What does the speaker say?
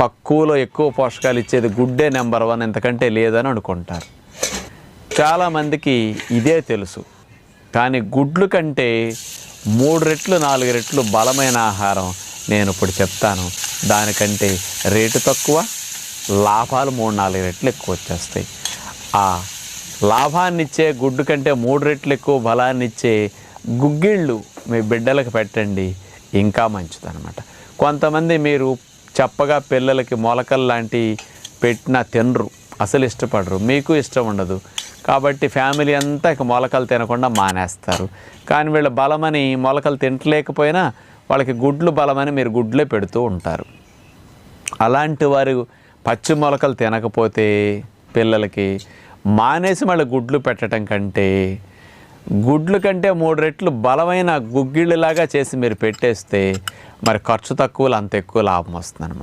తక్కువలో ఎక్కువ పోషకాలు ఇచ్చేది గుడ్డే నెంబర్ 1, ఎంతకంటే లేదని అనుకుంటారు. చాలామందికి ఇదే తెలుసు. కానీ గుడ్లు కంటే 3 రెట్లు 4 రెట్లు బలమైన ఆహారం నేను ఇప్పుడు చెప్తాను. దానికంటే రేటు తక్కువ, లాభాలు 3-4 రెట్లు ఎక్కువ వచ్చేస్తాయి. ఆ లాభాన్నిచ్చే గుడ్డు కంటే 3 రెట్లు ఎక్కువ బలాన్ని ఇచ్చే గుగ్గిళ్ళు మీ బిడ్డలకు పెట్టండి, ఇంకా మంచిదన్నమాట. కొంతమంది మీరు చప్పగా పిల్లలకి మొలకలు లాంటి పెట్టినా తినరు, అసలు ఇష్టపడరు, మీకు ఇష్టం ఉండదు. కాబట్టి ఫ్యామిలీ అంతా ఇక మొలకలు తినకుండా మానేస్తారు. కానీ వీళ్ళ బలమని మొలకలు తినలేకపోయినా వాళ్ళకి గుడ్లు బలమని మీరు గుడ్లే పెడుతూ ఉంటారు. అలాంటి వారు పచ్చి మొలకలు తినకపోతే పిల్లలకి మానేసి మళ్ళీ గుడ్లు పెట్టడం కంటే గుడ్లు కంటే 3 రెట్లు బలమైన గుగ్గిళ్ళలాగా చేసి మీరు పెట్టేస్తే మరి ఖర్చు తక్కువలో అంత ఎక్కువ లాభం వస్తుంది అన్నమాట.